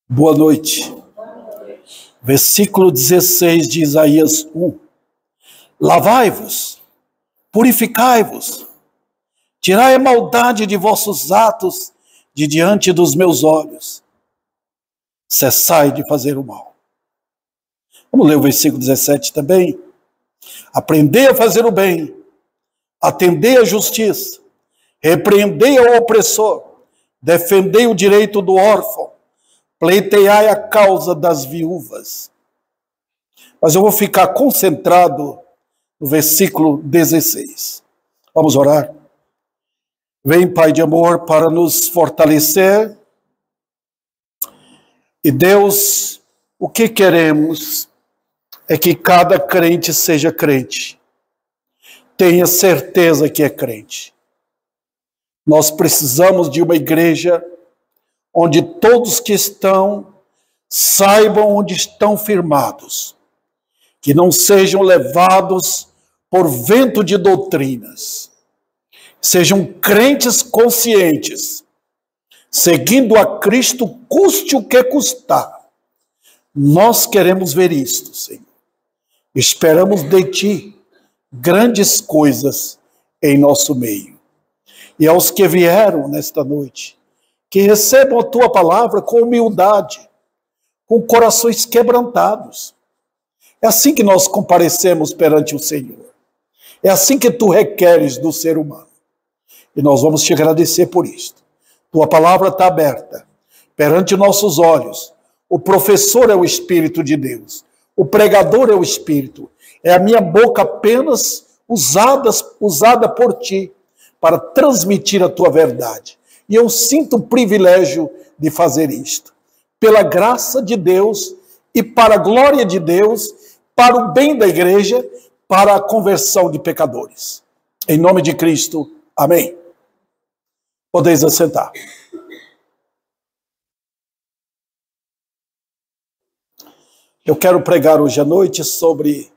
Boa noite. Versículo 16 de Isaías 1. Lavai-vos, purificai-vos, tirai a maldade de vossos atos de diante dos meus olhos. Cessai de fazer o mal. Vamos ler o versículo 17 também. Aprendei a fazer o bem, atendei a justiça, repreendei ao opressor, defendei o direito do órfão, pleiteai a causa das viúvas. Mas eu vou ficar concentrado no versículo 16. Vamos orar? Vem, Pai de amor, para nos fortalecer. E Deus, o que queremos é que cada crente seja crente. Tenha certeza que é crente. Nós precisamos de uma igreja onde todos que estão saibam onde estão firmados, que não sejam levados por vento de doutrinas, sejam crentes conscientes, seguindo a Cristo, custe o que custar. Nós queremos ver isto, Senhor. Esperamos de Ti grandes coisas em nosso meio. E aos que vieram nesta noite, que recebam a Tua palavra com humildade, com corações quebrantados. É assim que nós comparecemos perante o Senhor. É assim que Tu requeres do ser humano. E nós vamos Te agradecer por isto. Tua palavra está aberta perante nossos olhos. O professor é o Espírito de Deus. O pregador é o Espírito. É a minha boca apenas usada por Ti para transmitir a Tua verdade. E eu sinto o privilégio de fazer isto. Pela graça de Deus e para a glória de Deus, para o bem da igreja, para a conversão de pecadores. Em nome de Cristo, amém. Podeis assentar. Eu quero pregar hoje à noite sobre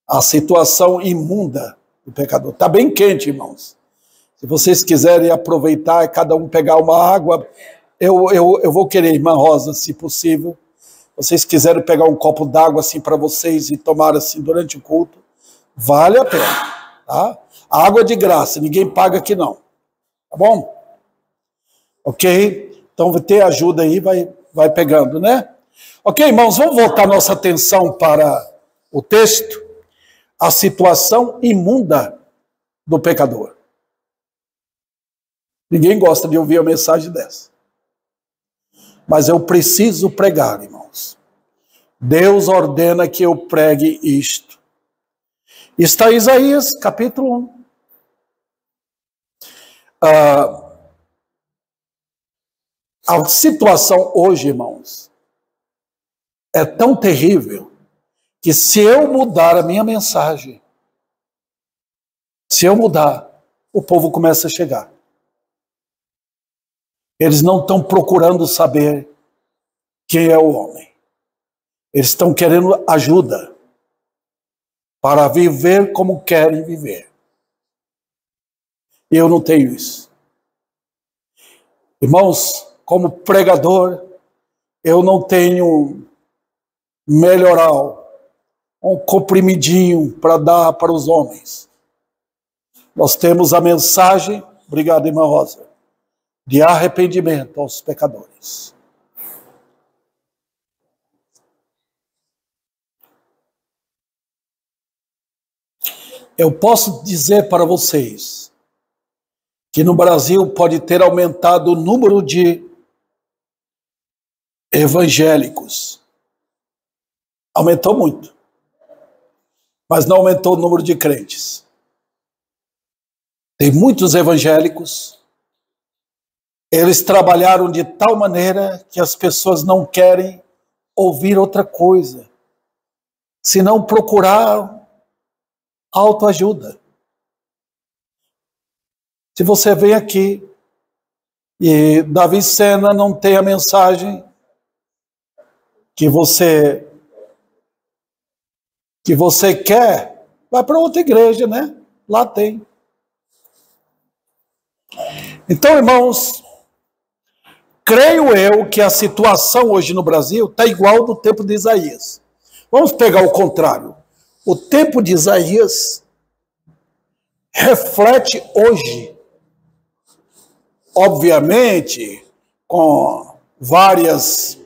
a situação imunda do pecador. Está bem quente, irmãos. Se vocês quiserem aproveitar e cada um pegar uma água, eu vou querer, irmã Rosa, se possível. Vocês quiserem pegar um copo d'água assim para vocês e tomar assim durante o culto, vale a pena. Tá? A água é de graça, ninguém paga aqui não. Tá bom? Ok? Então vai ter ajuda aí, vai pegando, né? Ok, irmãos, vamos voltar nossa atenção para o texto. A situação imunda do pecador. Ninguém gosta de ouvir a mensagem dessa. Mas eu preciso pregar, irmãos. Deus ordena que eu pregue isto. Está em Isaías, capítulo 1. A situação hoje, irmãos, é tão terrível que se eu mudar a minha mensagem, se eu mudar, o povo começa a chegar. Eles não estão procurando saber quem é o homem. Eles estão querendo ajuda para viver como querem viver. Eu não tenho isso. Irmãos, como pregador, eu não tenho melhoral, um comprimidinho para dar para os homens. Nós temos a mensagem, obrigado, irmã Rosa, de arrependimento aos pecadores. Eu posso dizer para vocês que no Brasil pode ter aumentado o número de evangélicos. Aumentou muito. Mas não aumentou o número de crentes. Tem muitos evangélicos. Eles trabalharam de tal maneira que as pessoas não querem ouvir outra coisa, senão procurar autoajuda. Se você vem aqui e Davi Sena não tem a mensagem que você quer, vai para outra igreja, né? Lá tem. Então, irmãos, Creio eu que a situação hoje no Brasil está igual do tempo de Isaías. Vamos pegar o contrário. O tempo de Isaías reflete hoje, obviamente, com várias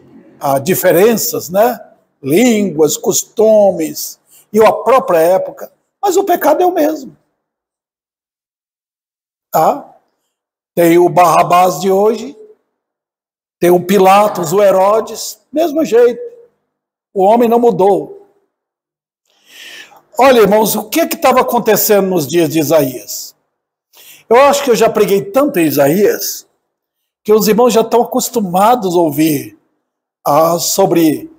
diferenças, né? Línguas, costumes e a própria época, mas o pecado é o mesmo. Tá? Tem o Barrabás de hoje, tem o Pilatos, o Herodes, mesmo jeito. O homem não mudou. Olha, irmãos, o que estava acontecendo nos dias de Isaías? Eu acho que eu já preguei tanto em Isaías que os irmãos já estão acostumados a ouvir sobre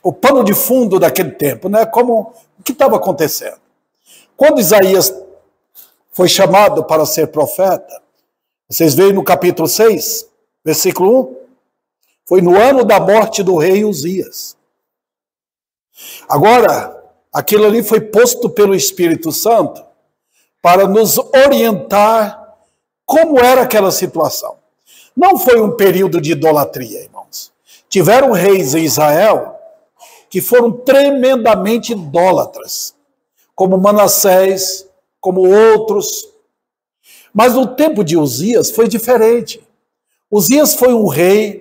o pano de fundo daquele tempo, né? Como o que estava acontecendo. Quando Isaías foi chamado para ser profeta, vocês veem no capítulo 6, versículo 1, foi no ano da morte do rei Uzias. Agora, aquilo ali foi posto pelo Espírito Santo para nos orientar como era aquela situação. Não foi um período de idolatria, irmãos. Tiveram reis em Israel que foram tremendamente idólatras, como Manassés, como outros. Mas no tempo de Uzias foi diferente. Uzias foi um rei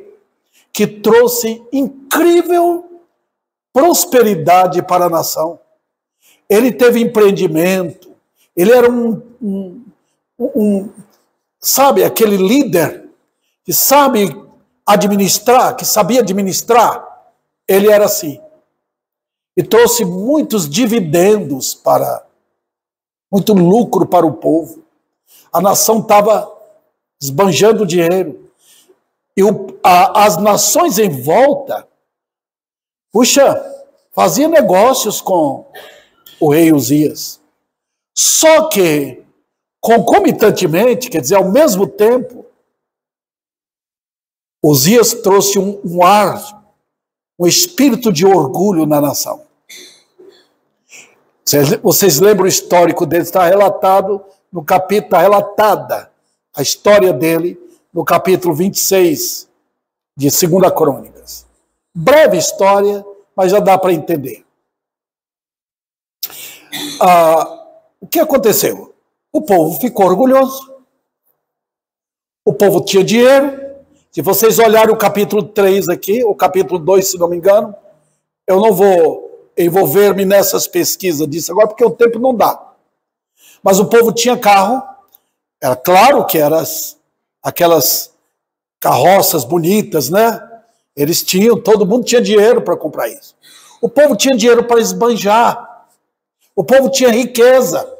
que trouxe incrível prosperidade para a nação. Ele teve empreendimento, ele era sabe, aquele líder que sabe administrar, que sabia administrar. Ele era assim. E trouxe muitos dividendos muito lucro para o povo. A nação estava esbanjando dinheiro. E as nações em volta, faziam negócios com o rei Uzias. Só que, concomitantemente, quer dizer, ao mesmo tempo, Uzias trouxe um ar, um espírito de orgulho na nação. Vocês lembram o histórico dele? Está relatado no capítulo, está relatada a história dele no capítulo 26 de 2 Crônicas. Breve história, mas já dá para entender. O que aconteceu? O povo ficou orgulhoso. O povo tinha dinheiro. Se vocês olharem o capítulo 3 aqui, o capítulo 2, se não me engano, eu não vou envolver-me nessas pesquisas disso agora, porque o tempo não dá. Mas o povo tinha carro, era claro que eram aquelas carroças bonitas, né? Eles tinham, todo mundo tinha dinheiro para comprar isso. O povo tinha dinheiro para esbanjar. O povo tinha riqueza.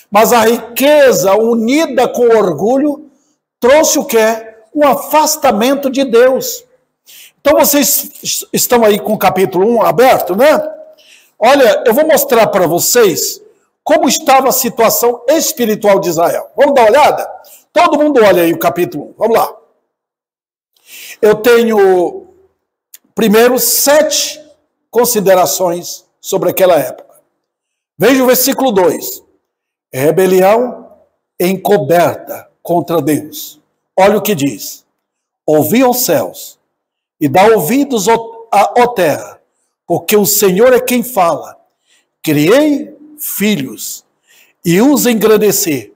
Mas a riqueza unida com o orgulho trouxe o quê? Um afastamento de Deus. Então vocês estão aí com o capítulo 1 aberto, né? Olha, eu vou mostrar para vocês como estava a situação espiritual de Israel. Vamos dar uma olhada? Todo mundo olha aí o capítulo 1. Vamos lá. Eu tenho, primeiro, 7 considerações sobre aquela época. Veja o versículo 2. Rebelião encoberta contra Deus. Olha o que diz. Ouvi aos céus e dá ouvidos à terra, porque o Senhor é quem fala. Criei filhos e os engrandeci,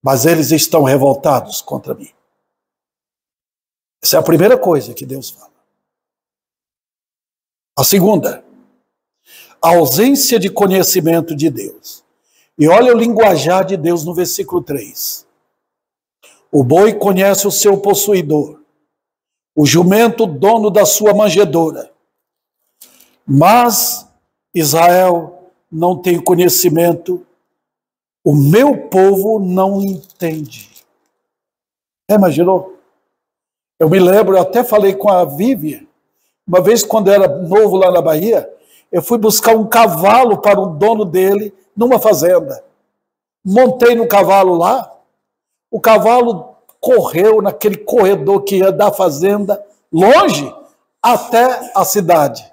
mas eles estão revoltados contra mim. Essa é a primeira coisa que Deus fala. A segunda, a ausência de conhecimento de Deus. E olha o linguajar de Deus no versículo 3. O boi conhece o seu possuidor, o jumento dono da sua manjedoura. Mas Israel não tem conhecimento, o meu povo não entende. Imaginou? Eu me lembro, eu até falei com a Vivian, uma vez quando eu era novo lá na Bahia, eu fui buscar um cavalo para o dono dele numa fazenda. Montei no cavalo lá, o cavalo correu naquele corredor que ia da fazenda, longe, até a cidade.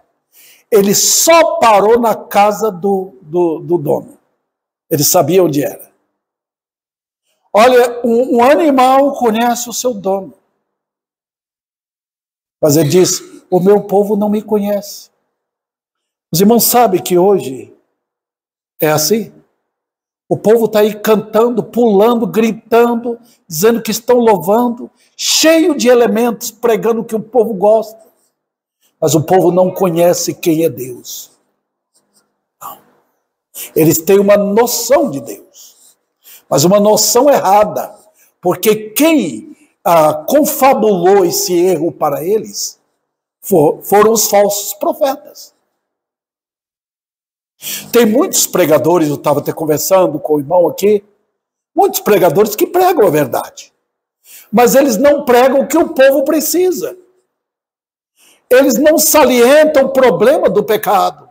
Ele só parou na casa do dono. Ele sabia onde era. Olha, um animal conhece o seu dono. Mas ele diz, o meu povo não me conhece. Os irmãos sabem que hoje é assim? O povo está aí cantando, pulando, gritando, dizendo que estão louvando, cheio de elementos, pregando o que o povo gosta. Mas o povo não conhece quem é Deus. Não. Eles têm uma noção de Deus, mas uma noção errada, porque quem confabulou esse erro para eles foram os falsos profetas. Tem muitos pregadores, eu estava até conversando com o irmão aqui, muitos pregadores que pregam a verdade, mas eles não pregam o que o povo precisa. Eles não salientam o problema do pecado.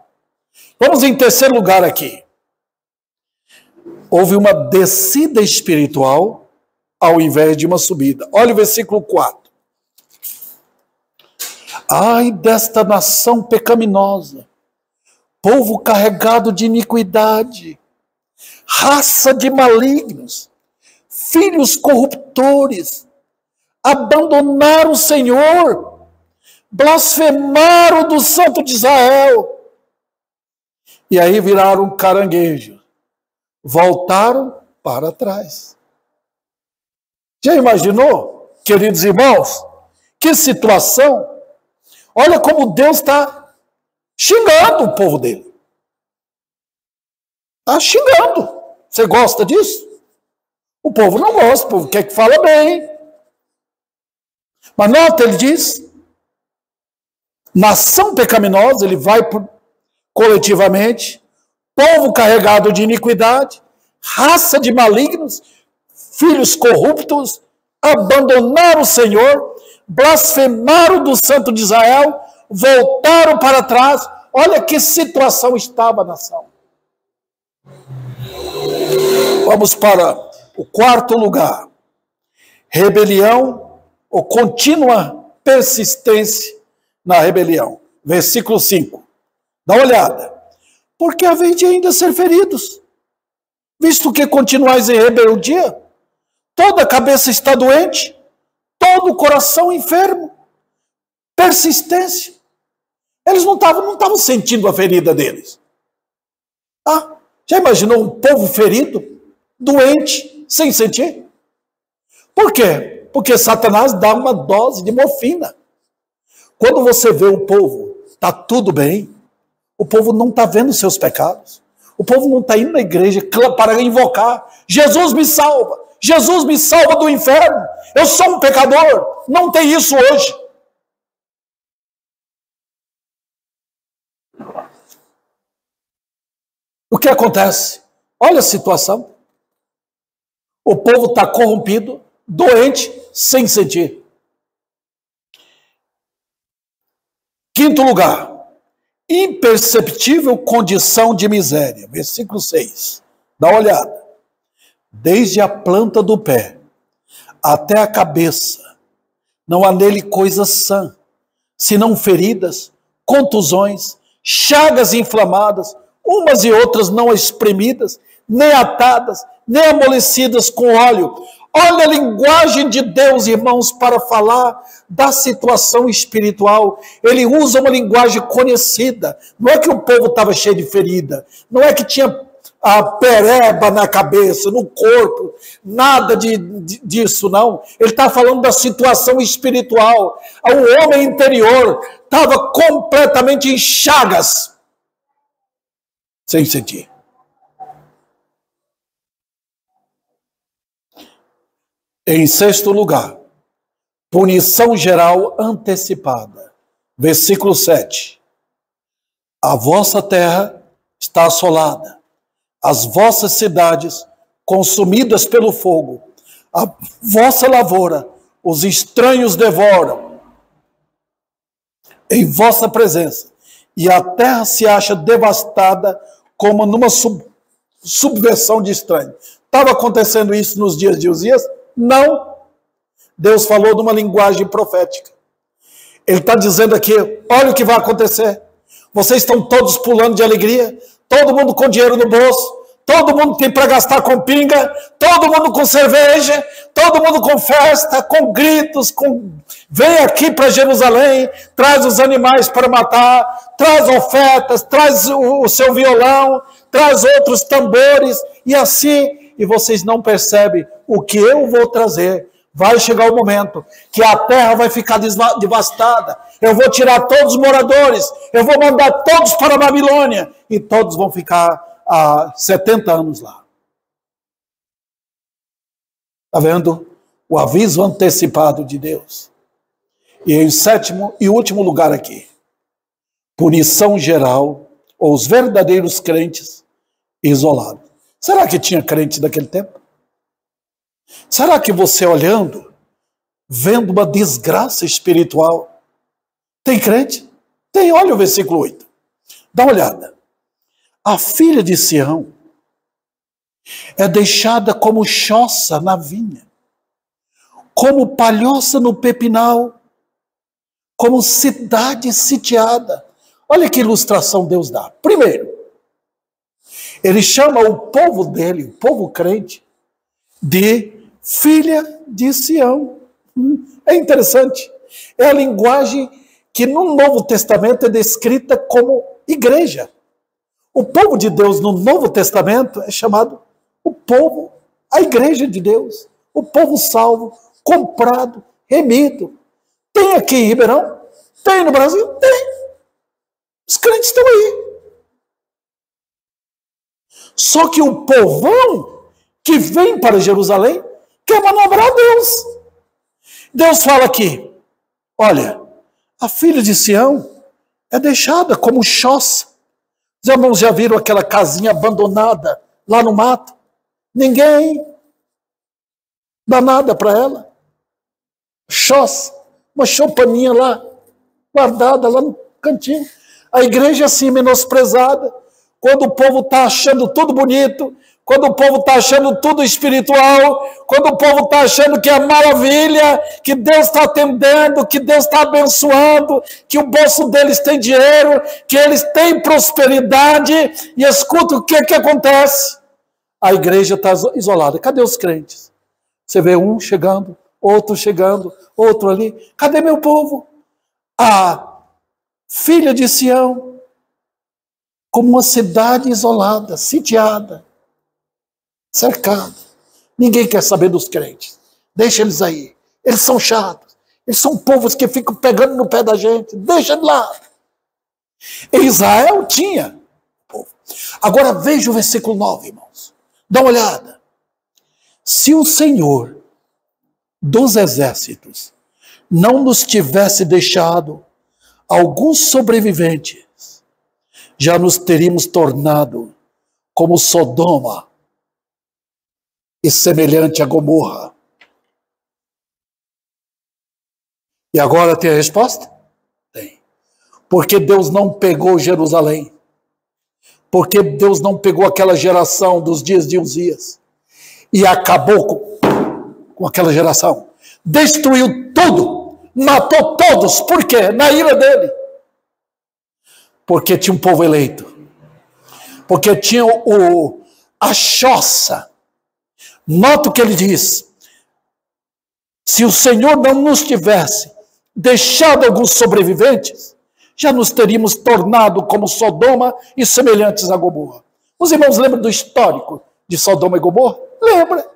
Vamos em terceiro lugar aqui. Houve uma descida espiritual ao invés de uma subida. Olha o versículo 4. Ai desta nação pecaminosa, povo carregado de iniquidade, raça de malignos, filhos corruptores, abandonaram o Senhor, blasfemaram do Santo de Israel. E aí viraram caranguejo, voltaram para trás. Já imaginou, queridos irmãos, que situação? Olha como Deus está xingando o povo dele. Está xingando. Você gosta disso? O povo não gosta, o povo quer que fala bem. Mas nota, ele diz, nação pecaminosa, ele vai coletivamente, povo carregado de iniquidade, raça de malignos, filhos corruptos, abandonaram o Senhor, blasfemaram do Santo de Israel, voltaram para trás. Olha que situação estava a nação. Vamos para o quarto lugar. Rebelião ou contínua persistência na rebelião. Versículo 5. Dá uma olhada. Porque haveis de ainda ser feridos, visto que continuais em rebeldia, toda a cabeça está doente, todo o coração enfermo. Persistência. Eles não estavam sentindo a ferida deles. Já imaginou um povo ferido, doente, sem sentir? Por quê? Porque Satanás dá uma dose de morfina. Quando você vê o povo, está tudo bem, o povo não está vendo seus pecados, o povo não está indo na igreja para invocar, Jesus me salva do inferno, eu sou um pecador. Não tem isso hoje. O que acontece? Olha a situação. O povo está corrompido, doente, sem sentir. Quinto lugar, imperceptível condição de miséria. Versículo 6. Dá uma olhada. Desde a planta do pé até a cabeça, não há nele coisa sã, senão feridas, contusões, chagas inflamadas, umas e outras não espremidas, nem atadas, nem amolecidas com óleo. Olha a linguagem de Deus, irmãos, para falar da situação espiritual. Ele usa uma linguagem conhecida. Não é que o povo estava cheio de ferida, não é que tinha a pereba na cabeça, no corpo, nada disso, não. Ele está falando da situação espiritual. O homem interior estava completamente em chagas, sem sentir. Em sexto lugar, punição geral antecipada. Versículo 7. A vossa terra está assolada, as vossas cidades consumidas pelo fogo, a vossa lavoura os estranhos devoram em vossa presença, e a terra se acha devastada como numa subversão de estranho. Estava acontecendo isso nos dias de Uzias? Não. Deus falou numa linguagem profética. Ele está dizendo aqui, olha o que vai acontecer. Vocês estão todos pulando de alegria, todo mundo com dinheiro no bolso, todo mundo tem para gastar com pinga, todo mundo com cerveja, todo mundo com festa, com gritos, vem aqui para Jerusalém, traz os animais para matar, traz ofertas, traz o seu violão, traz outros tambores, e assim, e vocês não percebem o que eu vou trazer. Vai chegar o momento que a terra vai ficar devastada. Eu vou tirar todos os moradores. Eu vou mandar todos para a Babilônia. E todos vão ficar há 70 anos lá. Está vendo? O aviso antecipado de Deus. E em sétimo e último lugar aqui. Punição geral aos verdadeiros crentes isolados. Será que tinha crente daquele tempo? Será que você olhando, vendo uma desgraça espiritual, tem crente? Tem, olha o versículo 8. Dá uma olhada. A filha de Sião é deixada como choça na vinha, como palhoça no pepinal, como cidade sitiada. Olha que ilustração Deus dá. Primeiro, ele chama o povo dele, o povo crente, de filha de Sião. É interessante. É a linguagem que no Novo Testamento é descrita como igreja. O povo de Deus no Novo Testamento é chamado o povo, a igreja de Deus. O povo salvo, comprado, remido. Tem aqui em Ribeirão? Tem no Brasil? Tem. Os crentes estão aí. Só que o povão que vem para Jerusalém quer manobrar Deus. Deus fala aqui, olha, a filha de Sião é deixada como choça. Os irmãos já viram aquela casinha abandonada lá no mato? Ninguém dá nada para ela. Choça, uma choupaninha lá, guardada lá no cantinho. A igreja assim menosprezada, quando o povo está achando tudo bonito, quando o povo está achando tudo espiritual, quando o povo está achando que é maravilha, que Deus está atendendo, que Deus está abençoando, que o bolso deles tem dinheiro, que eles têm prosperidade, e escuta o que acontece. A igreja está isolada. Cadê os crentes? Você vê um chegando, outro ali. Cadê meu povo? A filha de Sião, como uma cidade isolada, sitiada, cercada. Ninguém quer saber dos crentes. Deixa eles aí. Eles são chatos. Eles são povos que ficam pegando no pé da gente. Deixa de lá. E Israel tinha povo. Agora veja o versículo 9, irmãos. Dá uma olhada. Se o Senhor dos exércitos não nos tivesse deixado alguns sobreviventes, já nos teríamos tornado como Sodoma e semelhante a Gomorra. E agora tem a resposta? Tem. Porque Deus não pegou Jerusalém. Porque Deus não pegou aquela geração dos dias de Uzias e acabou com aquela geração. Destruiu tudo. Matou todos. Por quê? Na ira dele. Porque tinha um povo eleito. Porque tinha a choça. Nota o que ele diz. Se o Senhor não nos tivesse deixado alguns sobreviventes, já nos teríamos tornado como Sodoma e semelhantes a Gomorra. Os irmãos lembram do histórico de Sodoma e Gomorra? Lembra?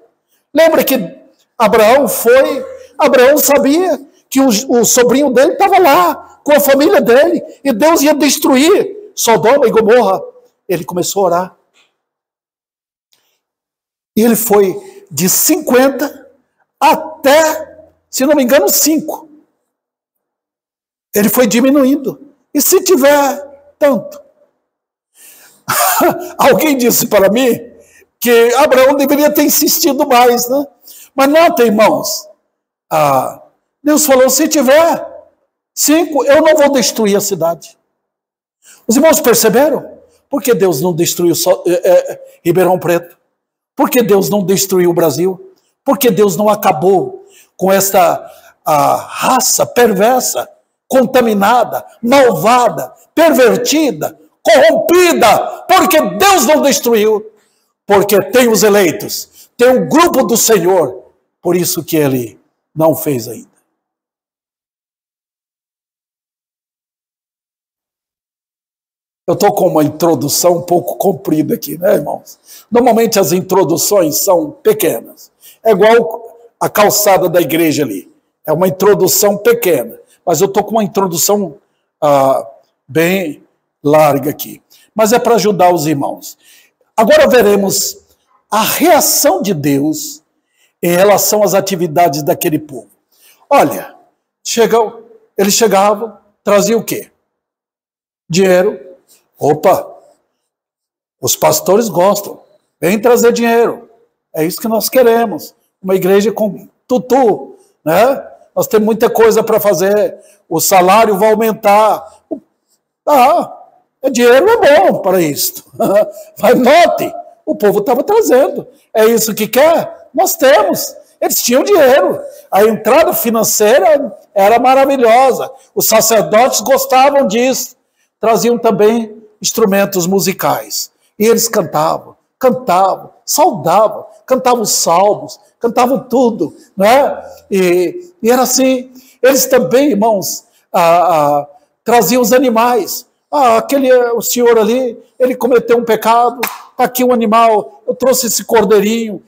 Lembra que Abraão sabia que o sobrinho dele estava lá, com a família dele, e Deus ia destruir Sodoma e Gomorra. Ele começou a orar. E ele foi de 50 até, se não me engano, 5. Ele foi diminuindo. E se tiver tanto? Alguém disse para mim que Abraão deveria ter insistido mais, né? Mas nota, irmãos, Deus falou, se tiver 5, eu não vou destruir a cidade. Os irmãos perceberam? Por que Deus não destruiu Ribeirão Preto? Por que Deus não destruiu o Brasil? Por que Deus não acabou com esta raça perversa, contaminada, malvada, pervertida, corrompida? Porque Deus não destruiu. porque tem os eleitos, tem um grupo do Senhor, por isso que ele não fez ainda. Eu estou com uma introdução um pouco comprida aqui, né, irmãos? Normalmente as introduções são pequenas. É igual a calçada da igreja ali. É uma introdução pequena. Mas eu estou com uma introdução bem larga aqui. Mas é para ajudar os irmãos. Agora veremos a reação de Deus em relação às atividades daquele povo. Olha, eles chegavam, traziam o quê? Dinheiro. Opa, os pastores gostam, vem trazer dinheiro, é isso que nós queremos, uma igreja com tutu, né? Nós temos muita coisa para fazer, o salário vai aumentar, dinheiro é bom para isso, mas note, o povo estava trazendo, é isso que quer? Nós temos, eles tinham dinheiro, a entrada financeira era maravilhosa, os sacerdotes gostavam disso, traziam também instrumentos musicais. E eles cantavam, saudavam, cantavam salmos, cantavam tudo, né? E era assim. Eles também, irmãos, traziam os animais. O senhor ali, ele cometeu um pecado, está aqui um animal, eu trouxe esse cordeirinho,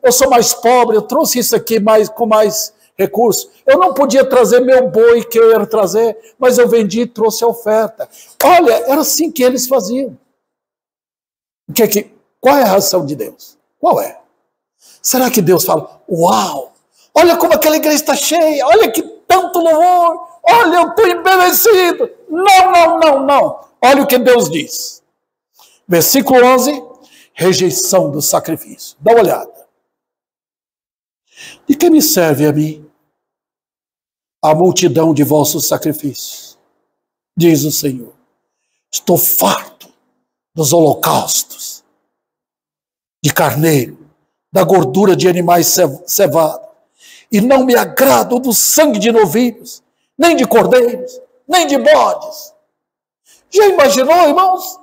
eu sou mais pobre, eu trouxe isso aqui com mais recurso. Eu não podia trazer meu boi que eu ia trazer, mas eu vendi e trouxe a oferta. Olha, era assim que eles faziam. Qual é a razão de Deus? Qual é? Será que Deus fala, uau, olha como aquela igreja está cheia, olha que tanto louvor, olha, eu estou embevecido. Não. Olha o que Deus diz. Versículo 11, rejeição do sacrifício. Dá uma olhada. De que me serve a mim a multidão de vossos sacrifícios? Diz o Senhor. Estou farto dos holocaustos, de carneiro, da gordura de animais cevados, e não me agrado do sangue de novilhos, nem de cordeiros, nem de bodes. Já imaginou, irmãos?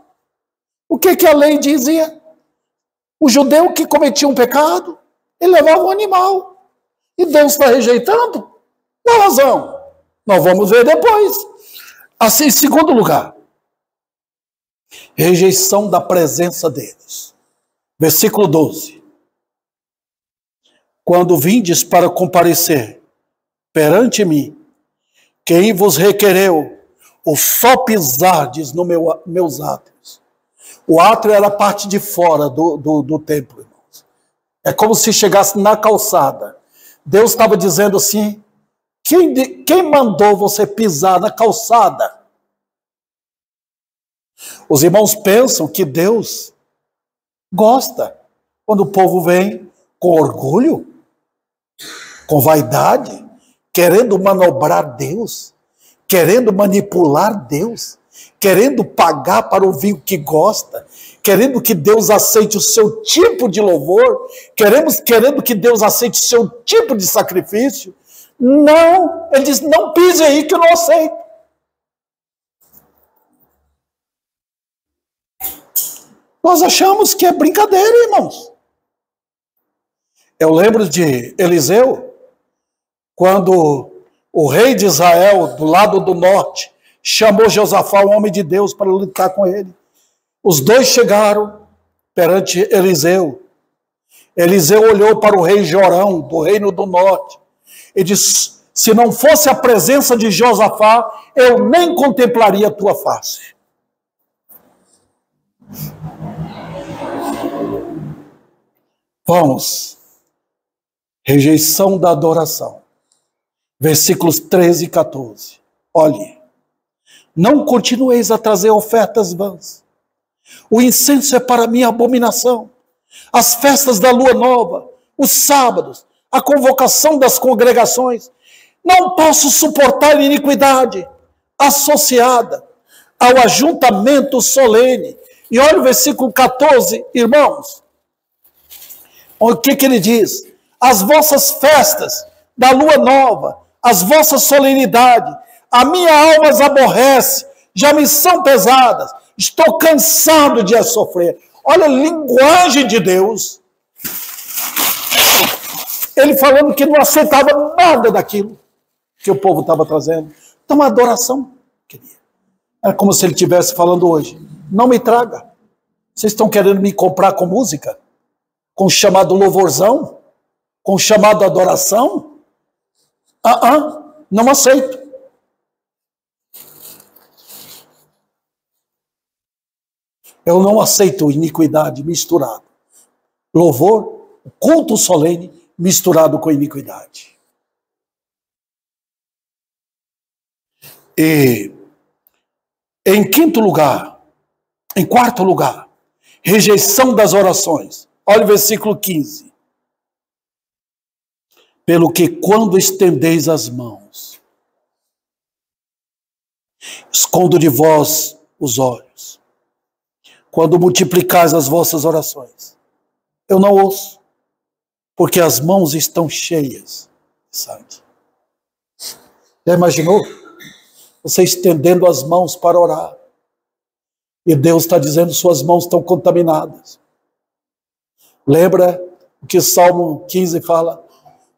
O que a lei dizia? O judeu que cometia um pecado, ele levava um animal. E Deus está rejeitando? Qual razão? Nós vamos ver depois. Assim, em segundo lugar, rejeição da presença deles. Versículo 12. Quando vindes para comparecer perante mim, quem vos requereu, ou só pisardes no meus átrios. O átrio era a parte de fora do templo, irmãos. É como se chegasse na calçada. Deus estava dizendo assim, quem mandou você pisar na calçada? Os irmãos pensam que Deus gosta quando o povo vem com orgulho, com vaidade, querendo manobrar Deus, querendo manipular Deus, querendo pagar para ouvir o que gosta, querendo que Deus aceite o seu tipo de louvor, querendo que Deus aceite o seu tipo de sacrifício. Não, ele diz, não pise aí que eu não aceito. Nós achamos que é brincadeira, irmãos. Eu lembro de Eliseu, quando o rei de Israel, do lado do norte, chamou Josafá, um homem de Deus, para lutar com ele. Os dois chegaram perante Eliseu. Eliseu olhou para o rei Jorão, do reino do norte, e disse, se não fosse a presença de Josafá, eu nem contemplaria a tua face. Vamos. Rejeição da adoração. Versículos 13 e 14. Olhe. Não continueis a trazer ofertas vãs. O incenso é para mim abominação. As festas da lua nova, os sábados, a convocação das congregações. Não posso suportar iniquidade associada ao ajuntamento solene. E olha o versículo 14, irmãos. O que ele diz? As vossas festas da lua nova, as vossas solenidades, a minha alma as aborrece, já me são pesadas, estou cansado de as sofrer. Olha a linguagem de Deus. Ele falando que não aceitava nada daquilo que o povo estava trazendo. Então a adoração, queria. Era como se ele estivesse falando hoje. Não me traga. Vocês estão querendo me comprar com música? Com o chamado louvorzão? Com o chamado adoração? Não aceito. Eu não aceito iniquidade misturada. Louvor, culto solene misturado com iniquidade. E em quarto lugar, rejeição das orações. Olha o versículo 15. Pelo que quando estendeis as mãos, escondo de vós os olhos. Quando multiplicais as vossas orações, eu não ouço, porque as mãos estão cheias de sangue. Já imaginou? Você estendendo as mãos para orar, e Deus está dizendo, suas mãos estão contaminadas. Lembra o que Salmo 15 fala?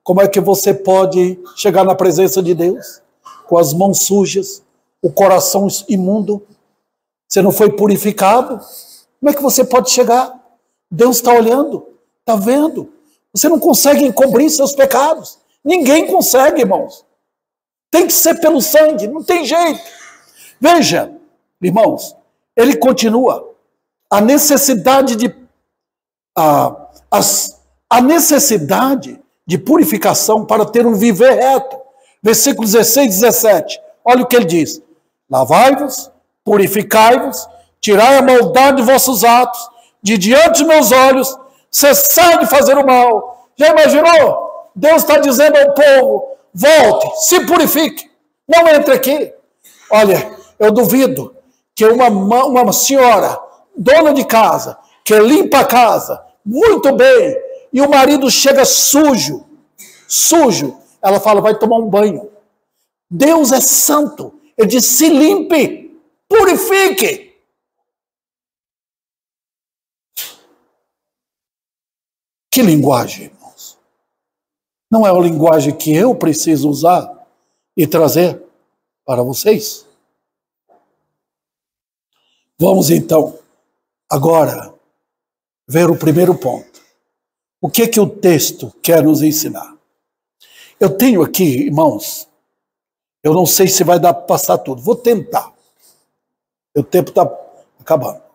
Como é que você pode chegar na presença de Deus com as mãos sujas, o coração imundo? Você não foi purificado? Como é que você pode chegar? Deus está olhando, está vendo. Você não consegue encobrir seus pecados. Ninguém consegue, irmãos. Tem que ser pelo sangue, não tem jeito. Veja, irmãos, ele continua. A necessidade de purificação para ter um viver reto. Versículos 16 e 17. Olha o que ele diz. Lavai-vos, purificai-vos, tirai a maldade de vossos atos, de diante dos meus olhos, cessai de fazer o mal. Já imaginou? Deus está dizendo ao povo, volte, se purifique, não entre aqui. Olha, eu duvido que uma senhora, dona de casa, que limpa a casa, muito bem, e o marido chega sujo, ela fala, vai tomar um banho. Deus é santo, ele diz, se limpe, purifique. Que linguagem, irmãos? Não é a linguagem que eu preciso usar e trazer para vocês? Vamos então, agora, ver o primeiro ponto. O que o texto quer nos ensinar? Eu tenho aqui, irmãos, eu não sei se vai dar para passar tudo, vou tentar. O tempo está acabando.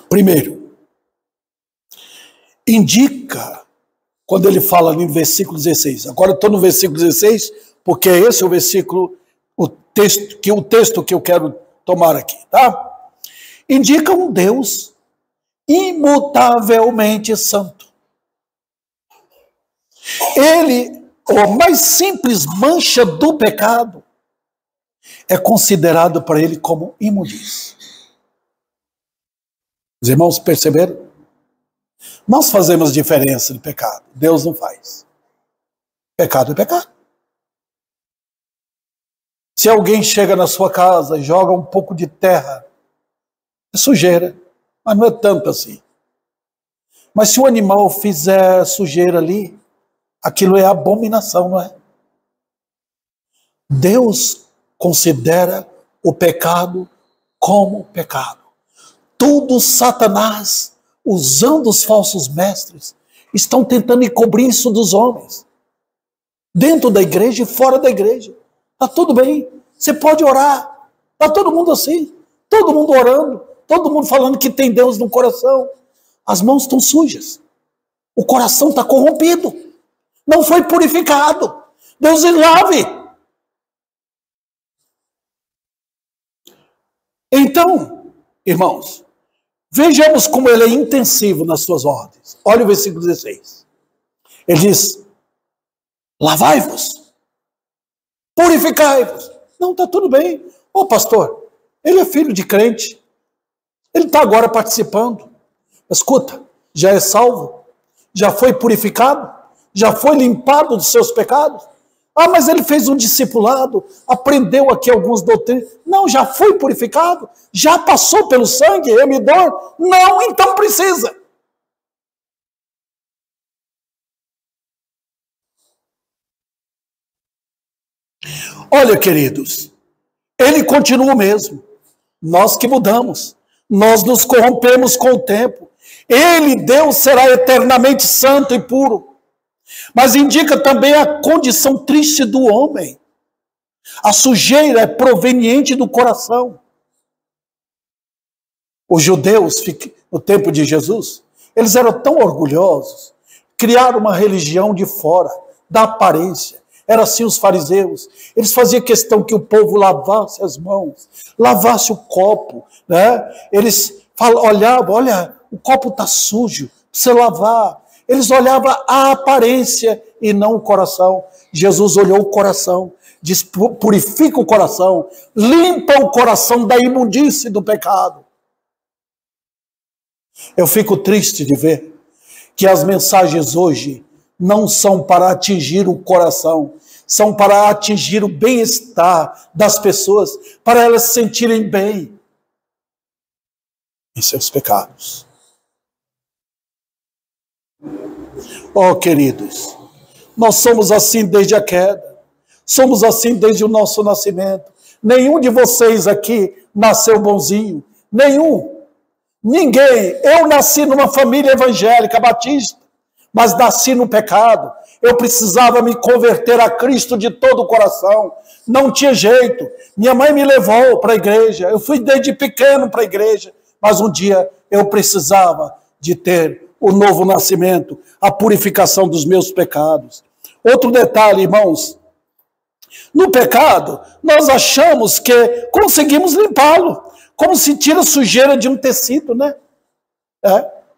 Primeiro, indica, quando ele fala no versículo 16, agora eu estou no versículo 16, porque esse é o versículo, o texto que eu quero tomar aqui, tá? Indica um Deus imutavelmente santo. Ele, a mais simples mancha do pecado, é considerado para ele como imundice. Os irmãos perceberam? Nós fazemos diferença de pecado, Deus não faz. Pecado é pecado. Se alguém chega na sua casa e joga um pouco de terra, é sujeira, mas não é tanto assim. Mas se o animal fizer sujeira ali, aquilo é abominação, não é? Deus considera o pecado como pecado. Tudo Satanás, usando os falsos mestres, estão tentando encobrir isso dos homens. Dentro da igreja e fora da igreja. Está tudo bem, você pode orar. Está todo mundo assim, todo mundo orando. Todo mundo falando que tem Deus no coração. As mãos estão sujas. O coração está corrompido. Não foi purificado. Deus lave. Então, irmãos, vejamos como ele é intensivo nas suas ordens. Olha o versículo 16. Ele diz, lavai-vos, purificai-vos. Não, está tudo bem. Ô pastor, ele é filho de crente. Ele está agora participando. Escuta, já é salvo? Já foi purificado? Já foi limpado dos seus pecados? Ah, mas ele fez um discipulado, aprendeu aqui alguns doutrinas. Não, já foi purificado? Já passou pelo sangue remidor? Não, então precisa. Olha, queridos, ele continua o mesmo. Nós que mudamos. Nós nos corrompemos com o tempo. Ele, Deus, será eternamente santo e puro. Mas indica também a condição triste do homem. A sujeira é proveniente do coração. Os judeus, no tempo de Jesus, eles eram tão orgulhosos, criaram uma religião de fora, da aparência. Eram assim os fariseus. Eles faziam questão que o povo lavasse as mãos, lavasse o copo, né? Eles olhavam, olha, o copo está sujo, precisa lavar. Eles olhavam a aparência e não o coração. Jesus olhou o coração, diz, purifica o coração, limpa o coração da imundície do pecado. Eu fico triste de ver que as mensagens hoje não são para atingir o coração, são para atingir o bem-estar das pessoas, para elas se sentirem bem em seus pecados. Oh, queridos, nós somos assim desde a queda, somos assim desde o nosso nascimento. Nenhum de vocês aqui nasceu bonzinho, nenhum, ninguém. Eu nasci numa família evangélica, batista, mas nasci no pecado. Eu precisava me converter a Cristo de todo o coração. Não tinha jeito. Minha mãe me levou para a igreja. Eu fui desde pequeno para a igreja. Mas um dia eu precisava de ter o novo nascimento, a purificação dos meus pecados. Outro detalhe, irmãos. No pecado, nós achamos que conseguimos limpá-lo. Como se tira a sujeira de um tecido, né?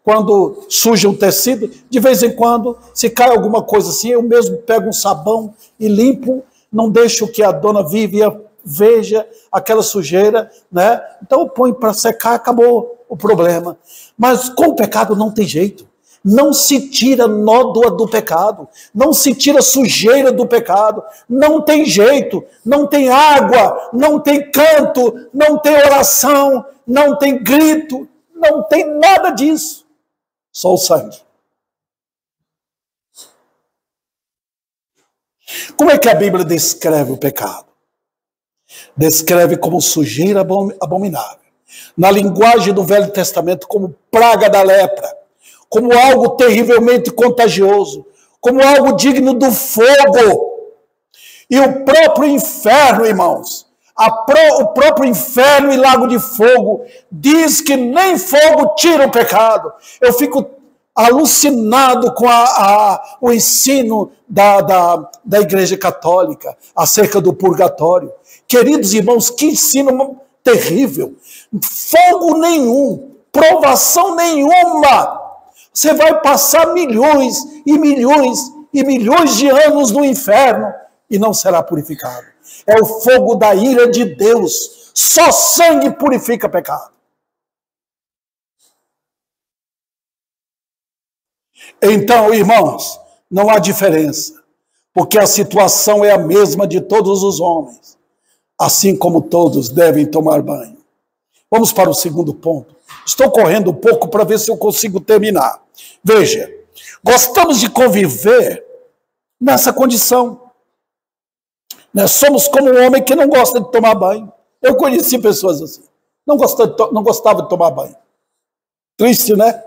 Quando suja um tecido, de vez em quando, se cai alguma coisa assim, eu mesmo pego um sabão e limpo, não deixo que a dona Vivian veja aquela sujeira, né? Então eu ponho para secar, acabou o problema. Mas com o pecado não tem jeito. Não se tira nódoa do pecado, não se tira sujeira do pecado, não tem jeito, não tem água, não tem canto, não tem oração, não tem grito, não tem nada disso. Só o sangue. Como é que a Bíblia descreve o pecado? Descreve como sujeira abominável. Na linguagem do Velho Testamento, como praga da lepra, como algo terrivelmente contagioso, como algo digno do fogo. E o próprio inferno, irmãos, o próprio inferno e lago de fogo diz que nem fogo tira o pecado. Eu fico alucinado com o ensino da Igreja Católica acerca do purgatório. Queridos irmãos, que ensino terrível. Fogo nenhum, provação nenhuma. Você vai passar milhões e milhões e milhões de anos no inferno e não será purificado. É o fogo da ira de Deus. Só sangue purifica pecado. Então, irmãos, não há diferença, porque a situação é a mesma de todos os homens, assim como todos devem tomar banho. Vamos para o segundo ponto. Estou correndo um pouco para ver se eu consigo terminar. Veja, gostamos de conviver nessa condição. Somos como um homem que não gosta de tomar banho. Eu conheci pessoas assim. Não gostava de tomar banho. Triste, né?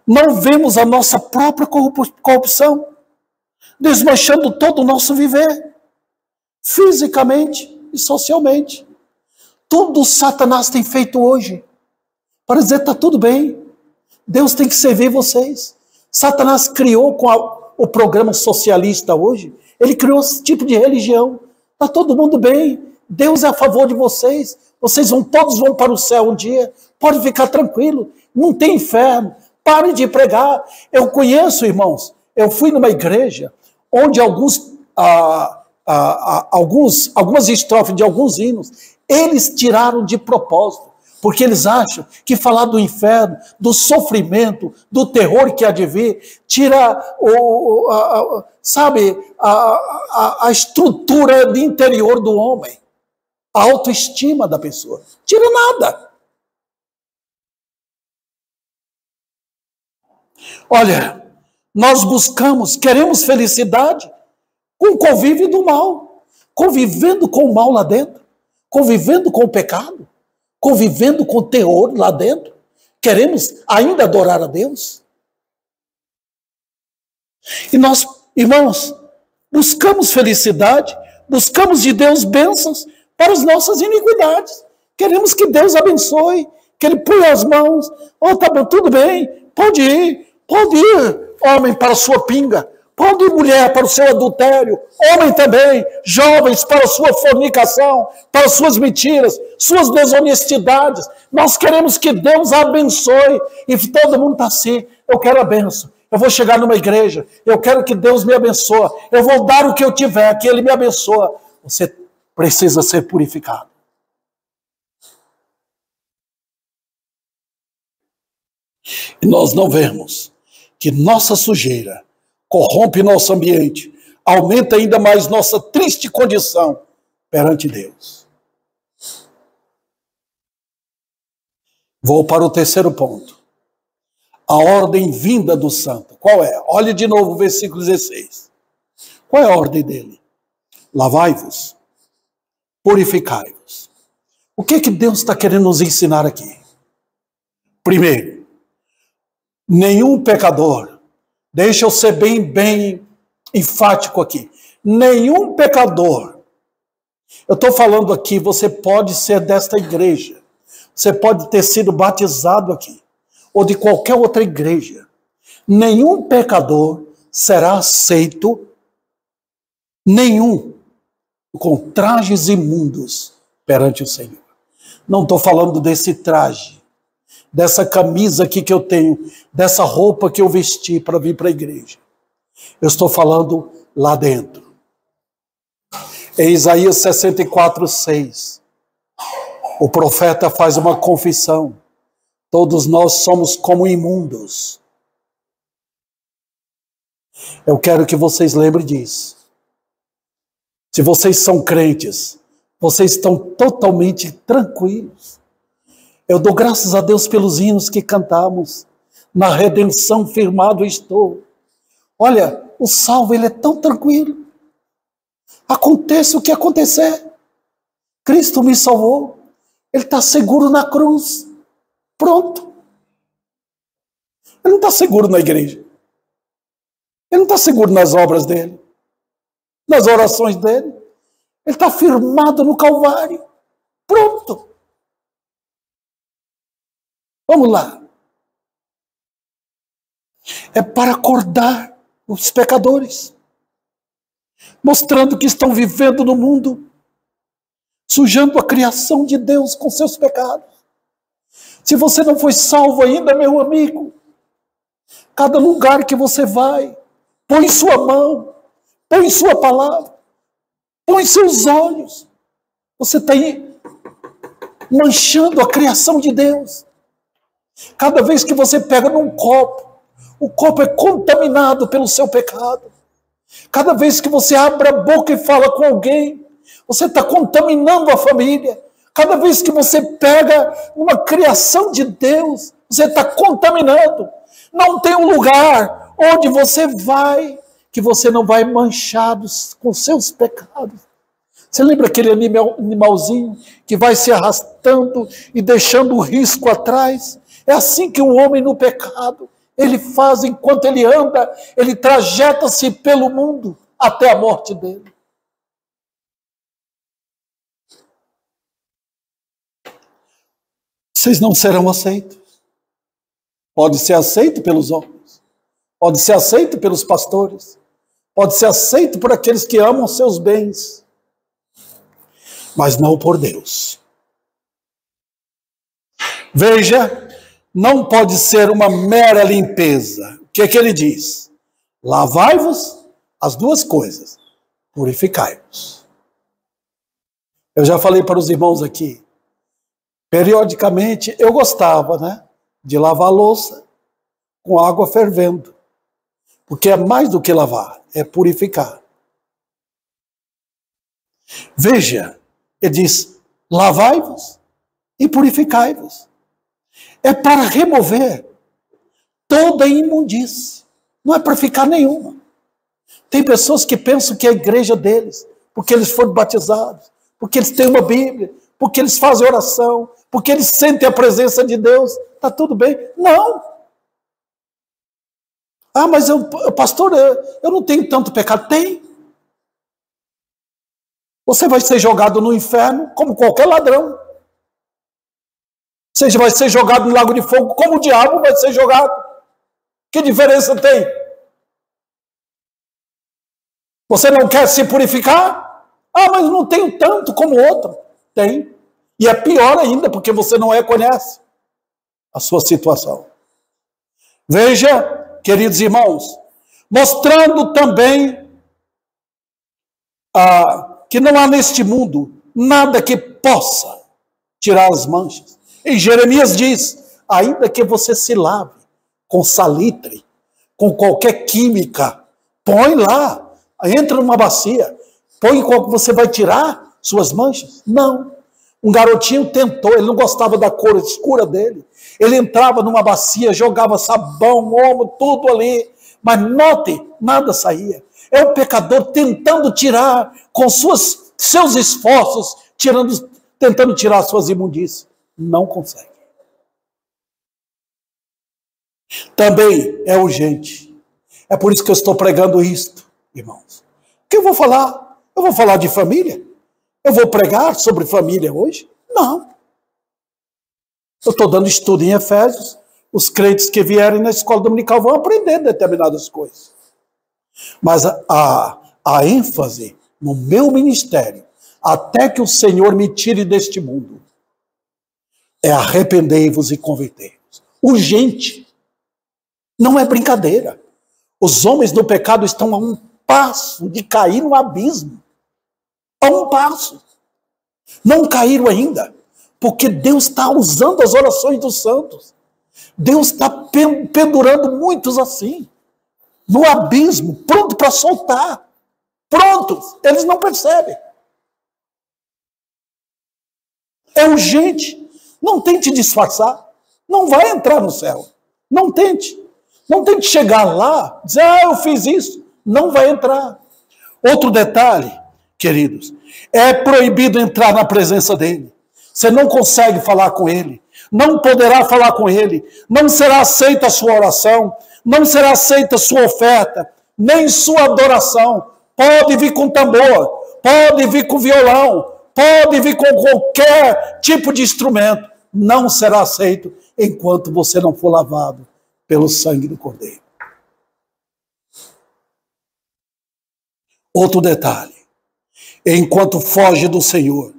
Não vemos a nossa própria corrupção desmanchando todo o nosso viver, fisicamente e socialmente. Tudo Satanás tem feito hoje para dizer está tudo bem, Deus tem que servir vocês. Satanás criou com o programa socialista hoje, ele criou esse tipo de religião. Está todo mundo bem, Deus é a favor de vocês, todos vão para o céu um dia, pode ficar tranquilo, não tem inferno, pare de pregar. Eu conheço, irmãos, eu fui numa igreja onde algumas estrofes de alguns hinos, eles tiraram de propósito, porque eles acham que falar do inferno, do sofrimento, do terror que há de vir, tira a estrutura do interior do homem, a autoestima da pessoa. Tira nada. Olha, nós queremos felicidade com o convívio do mal, convivendo com o mal lá dentro, convivendo com o pecado, convivendo com o terror lá dentro. Queremos ainda adorar a Deus. E nós, irmãos, buscamos felicidade, buscamos de Deus bênçãos para as nossas iniquidades. Queremos que Deus abençoe, que Ele ponha as mãos. Oh, tá bom, tudo bem, pode ir, homem, para a sua pinga. Pode ir, mulher, para o seu adultério. Homem também, jovens, para a sua fornicação, para as suas mentiras, suas desonestidades. Nós queremos que Deus abençoe. E todo mundo está assim, eu quero a benção. Eu vou chegar numa igreja, eu quero que Deus me abençoe. Eu vou dar o que eu tiver, que Ele me abençoe. Você precisa ser purificado. E nós não vemos que nossa sujeira corrompe nosso ambiente, aumenta ainda mais nossa triste condição perante Deus. Vou para o terceiro ponto. A ordem vinda do santo. Qual é? Olhe de novo o versículo 16. Qual é a ordem dele? Lavai-vos, purificai-vos. O que Deus está querendo nos ensinar aqui? Primeiro, nenhum pecador, deixa eu ser bem enfático aqui, nenhum pecador, eu estou falando aqui, você pode ser desta igreja, você pode ter sido batizado aqui, ou de qualquer outra igreja, nenhum pecador será aceito, nenhum, com trajes imundos perante o Senhor. Não estou falando desse traje, dessa camisa aqui que eu tenho, dessa roupa que eu vesti para vir para a igreja. Eu estou falando lá dentro. Em Isaías 64:6, o profeta faz uma confissão. Todos nós somos como imundos. Eu quero que vocês lembrem disso. Se vocês são crentes, vocês estão totalmente tranquilos. Eu dou graças a Deus pelos hinos que cantamos. Na redenção firmado estou. Olha, o salvo, ele é tão tranquilo. Aconteça o que acontecer. Cristo me salvou. Ele está seguro na cruz. Pronto. Ele não está seguro na igreja. Ele não está seguro nas obras dele. Nas orações dele. Ele está firmado no Calvário. Pronto. Vamos lá. É para acordar os pecadores, mostrando que estão vivendo no mundo, sujando a criação de Deus com seus pecados. Se você não foi salvo ainda, meu amigo, cada lugar que você vai, põe sua mão, põe sua palavra, põe seus olhos. Você está aí manchando a criação de Deus. Cada vez que você pega num copo, o copo é contaminado pelo seu pecado. Cada vez que você abre a boca e fala com alguém, você está contaminando a família. Cada vez que você pega uma criação de Deus, você está contaminando. Não tem um lugar onde você vai que você não vai manchado com seus pecados. Você lembra aquele animalzinho que vai se arrastando e deixando o risco atrás? É assim que o homem no pecado, ele faz enquanto ele anda, ele trajeta-se pelo mundo até a morte dele. Vocês não serão aceitos. Pode ser aceito pelos homens, pode ser aceito pelos pastores, pode ser aceito por aqueles que amam seus bens, mas não por Deus. Veja, não pode ser uma mera limpeza. O que é que ele diz? Lavai-vos, as duas coisas, purificai-vos. Eu já falei para os irmãos aqui, Periodicamente, eu gostava, né, de lavar a louça com água fervendo. Porque é mais do que lavar, é purificar. Veja, ele diz, lavai-vos e purificai-vos. É para remover toda a imundície. Não é para ficar nenhuma. Tem pessoas que pensam que é a igreja deles, porque eles foram batizados, porque eles têm uma Bíblia, porque eles fazem oração, porque eles sentem a presença de Deus. Está tudo bem? Não. Ah, mas pastor, eu não tenho tanto pecado. Tem. Você vai ser jogado no inferno como qualquer ladrão. Você vai ser jogado no lago de fogo como o diabo vai ser jogado. Que diferença tem? Você não quer se purificar? Ah, mas não tenho tanto como outro. Tem. E é pior ainda, porque você não reconhece a sua situação. Veja, queridos irmãos, mostrando também que não há neste mundo nada que possa tirar as manchas. E Jeremias diz, ainda que você se lave com salitre, com qualquer química, põe lá, entra numa bacia, põe qual que você vai tirar suas manchas? Não. Um garotinho tentou, ele não gostava da cor escura dele. Ele entrava numa bacia, jogava sabão, omo, tudo ali. Mas note, nada saía. É o pecador tentando tirar com seus esforços, tentando tirar suas imundícias. Não consegue. Também é urgente. É por isso que eu estou pregando isto, irmãos. O que eu vou falar? Eu vou falar de família? Eu vou pregar sobre família hoje? Não. Eu estou dando estudo em Efésios. Os crentes que vierem na escola dominical vão aprender determinadas coisas. Mas a ênfase no meu ministério, até que o Senhor me tire deste mundo, é arrependei-vos e convertei-vos. Urgente. Não é brincadeira. Os homens do pecado estão a um passo de cair no abismo. A um passo. Não caíram ainda, porque Deus está usando as orações dos santos. Deus está pendurando muitos assim, no abismo, pronto para soltar. Prontos, eles não percebem. É urgente. Não tente disfarçar. Não vai entrar no céu. Não tente. Não tente chegar lá, dizer, eu fiz isso. Não vai entrar. Outro detalhe, queridos, é proibido entrar na presença dele. Você não consegue falar com ele. Não poderá falar com ele. Não será aceita a sua oração. Não será aceita a sua oferta. Nem sua adoração. Pode vir com tambor. Pode vir com violão. Pode vir com qualquer tipo de instrumento. Não será aceito enquanto você não for lavado pelo sangue do Cordeiro. Outro detalhe. Enquanto foge do Senhor,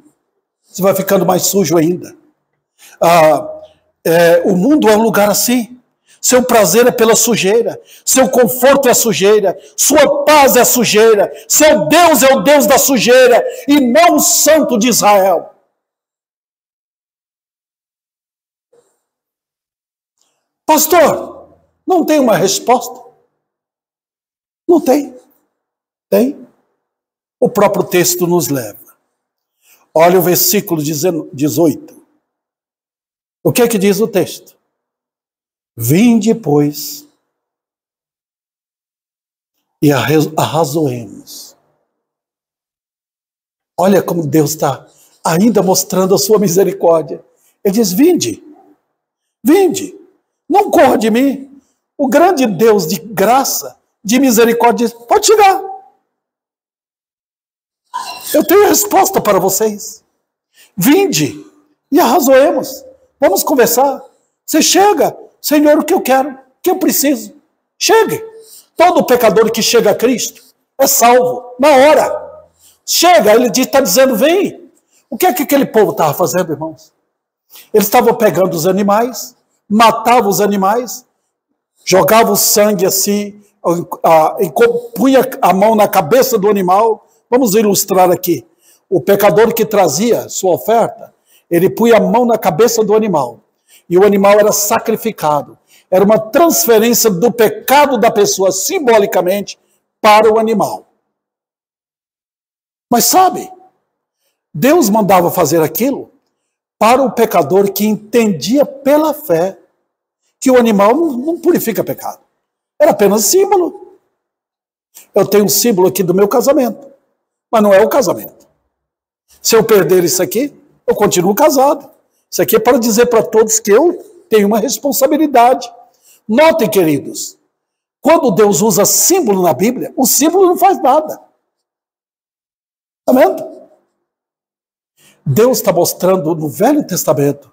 você vai ficando mais sujo ainda. O mundo é um lugar assim. Seu prazer é pela sujeira. Seu conforto é sujeira. Sua paz é sujeira. Seu Deus é o Deus da sujeira e não o Santo de Israel. Pastor, não tem uma resposta? Não tem. Tem. O próprio texto nos leva. Olha o versículo 18. O que é que diz o texto? Vinde, pois, e arrazoemos. Olha como Deus está ainda mostrando a sua misericórdia. Ele diz, vinde, vinde, não corra de mim. O grande Deus de graça, de misericórdia, diz, pode chegar. Eu tenho a resposta para vocês. Vinde e arrazoemos. Vamos conversar. Você chega, Senhor, o que eu quero, o que eu preciso. Chegue. Todo pecador que chega a Cristo é salvo, na hora. Chega, ele está dizendo, vem. O que é que aquele povo estava fazendo, irmãos? Eles estavam pegando os animais, matavam os animais, jogavam o sangue assim, punha a mão na cabeça do animal. Vamos ilustrar aqui. O pecador que trazia sua oferta, Ele punha a mão na cabeça do animal. E o animal era sacrificado. Era uma transferência do pecado da pessoa, simbolicamente, para o animal. Mas sabe, Deus mandava fazer aquilo para o pecador que entendia pela fé que o animal não purifica pecado. Era apenas símbolo. Eu tenho um símbolo aqui do meu casamento, mas não é o casamento. Se eu perder isso aqui, eu continuo casado. Isso aqui é para dizer para todos que eu tenho uma responsabilidade. Notem, queridos, quando Deus usa símbolo na Bíblia, o símbolo não faz nada. Está vendo? Deus está mostrando no Velho Testamento,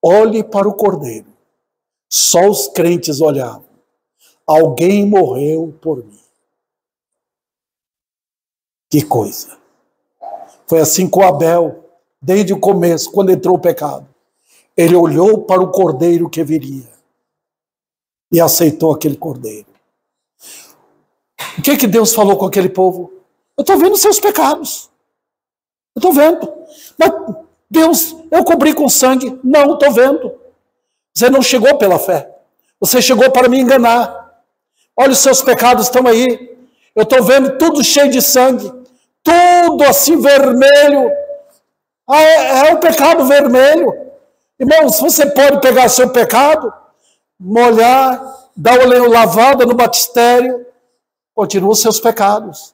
olhe para o Cordeiro. Só os crentes olhavam. Alguém morreu por mim. Que coisa. Foi assim com Abel, desde o começo, quando entrou o pecado. Ele olhou para o Cordeiro que viria e aceitou aquele Cordeiro. O que Deus falou com aquele povo? Eu estou vendo seus pecados. Eu estou vendo. Mas, Deus, eu cobri com sangue. Não, estou vendo. Você não chegou pela fé. Você chegou para me enganar. Olha, os seus pecados estão aí. Eu estou vendo tudo cheio de sangue. Tudo assim vermelho. É o pecado vermelho. Irmãos, você pode pegar seu pecado, molhar, dar uma lavada no batistério, continua os seus pecados.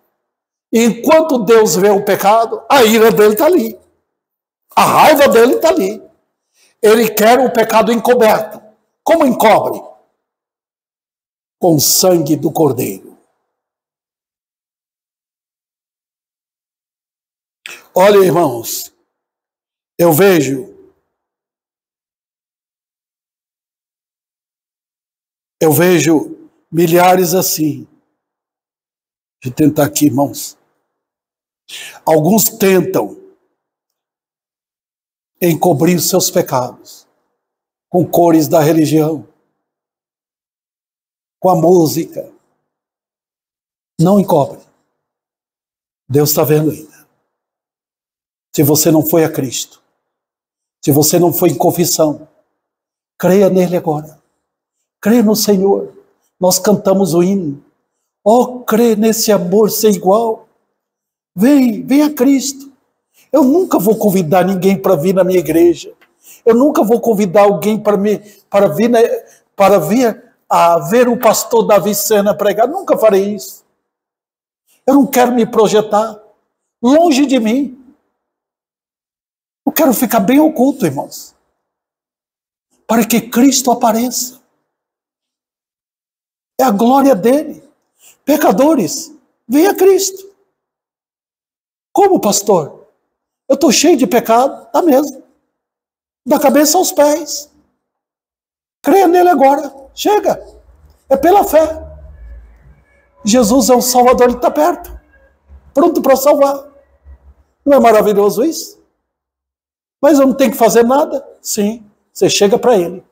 E enquanto Deus vê o pecado, a ira dele está ali. A raiva dele está ali. Ele quer o pecado encoberto. Como encobre? Com o sangue do Cordeiro. Olha, irmãos, eu vejo milhares assim. Deixa eu tentar aqui, irmãos. Alguns tentam encobrir os seus pecados com cores da religião, com a música. Não encobre. Deus está vendo ainda. Se você não foi a Cristo, se você não foi em confissão, creia nele agora. Creia no Senhor. Nós cantamos o hino. Oh, crê nesse amor sem igual. Vem a Cristo. Eu nunca vou convidar ninguém para vir na minha igreja. Eu nunca vou convidar alguém para vir a ver o pastor Davi Sena pregar. Nunca farei isso. Eu não quero me projetar longe de mim. Eu quero ficar bem oculto, irmãos, para que Cristo apareça. É a glória dele. Pecadores, venha a Cristo. Como, pastor? Eu estou cheio de pecado, tá mesmo. Da cabeça aos pés. Creia nele agora. Chega. É pela fé. Jesus é o Salvador, ele está perto. Pronto para salvar. Não é maravilhoso isso? Mas eu não tenho que fazer nada? Sim. Você chega para ele.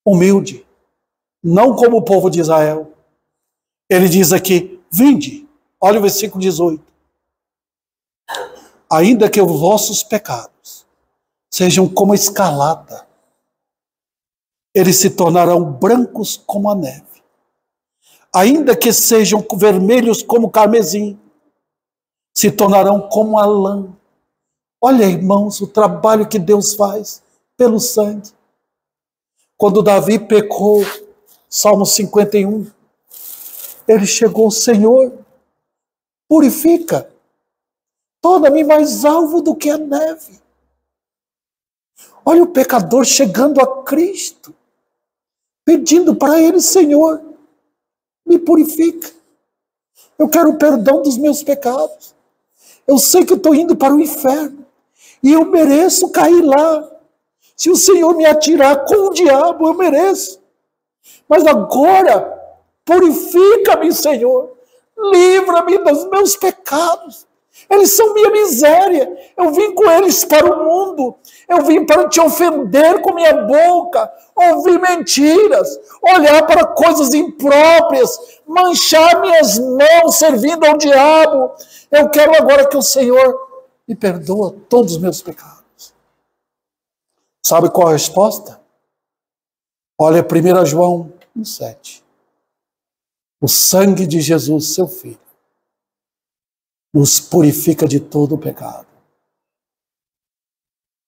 Humilde. Não como o povo de Israel. Ele diz aqui, vinde. Olha o versículo 18. Ainda que os vossos pecados sejam como a escarlata, eles se tornarão brancos como a neve. Ainda que sejam vermelhos como o carmesim, se tornarão como a lã. Olha, irmãos, o trabalho que Deus faz pelo sangue. Quando Davi pecou, Salmo 51, ele chegou, Senhor, purifica, torna-me mais alvo do que a neve. Olha o pecador chegando a Cristo, pedindo para ele, Senhor, me purifica. Eu quero o perdão dos meus pecados. Eu sei que eu estou indo para o inferno e eu mereço cair lá. Se o Senhor me atirar com o diabo, eu mereço. Mas agora, purifica-me, Senhor. Livra-me dos meus pecados. Eles são minha miséria. Eu vim com eles para o mundo. Eu vim para te ofender com minha boca, ouvir mentiras, olhar para coisas impróprias, manchar minhas mãos servindo ao diabo. Eu quero agora que o Senhor me perdoe todos os meus pecados. Sabe qual a resposta? Olha 1 João 1,7. O sangue de Jesus, seu Filho, nos purifica de todo o pecado.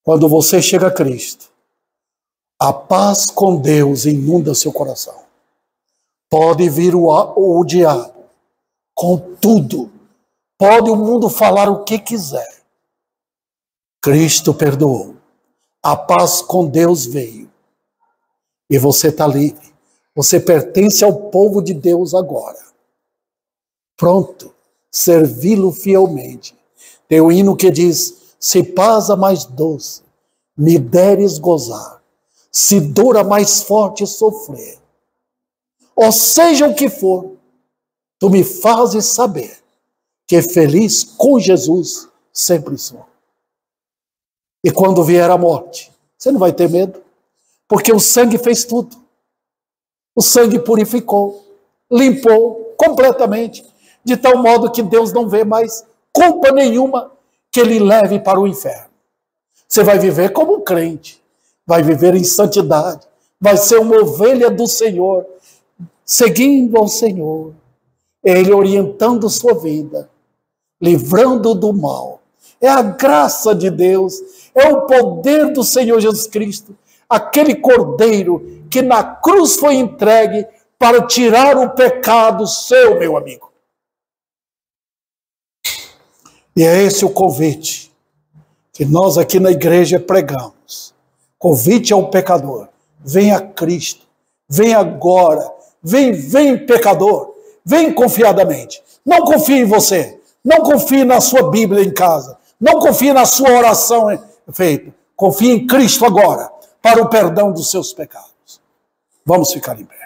Quando você chega a Cristo, a paz com Deus inunda seu coração. Pode vir o diabo com tudo. Pode o mundo falar o que quiser. Cristo perdoou. A paz com Deus veio. E você está livre. Você pertence ao povo de Deus agora. Pronto. Servi-lo fielmente. Tem um hino que diz: se paz a mais doce me deres gozar, se dor a mais forte sofrer, ou seja o que for, tu me fazes saber que feliz com Jesus sempre sou. E quando vier a morte, você não vai ter medo, porque o sangue fez tudo. O sangue purificou, limpou completamente, de tal modo que Deus não vê mais culpa nenhuma que ele leve para o inferno. Você vai viver como um crente, vai viver em santidade, vai ser uma ovelha do Senhor, seguindo ao Senhor, Ele orientando sua vida, livrando do mal. É a graça de Deus, é o poder do Senhor Jesus Cristo, aquele Cordeiro que na cruz foi entregue para tirar o pecado seu, meu amigo. E é esse o convite que nós aqui na igreja pregamos. Convite ao pecador. Vem a Cristo. Vem agora. Vem pecador. Vem confiadamente. Não confie em você. Não confie na sua Bíblia em casa. Não confie na sua oração feita. Confie em Cristo agora para o perdão dos seus pecados. Vamos ficar em pé.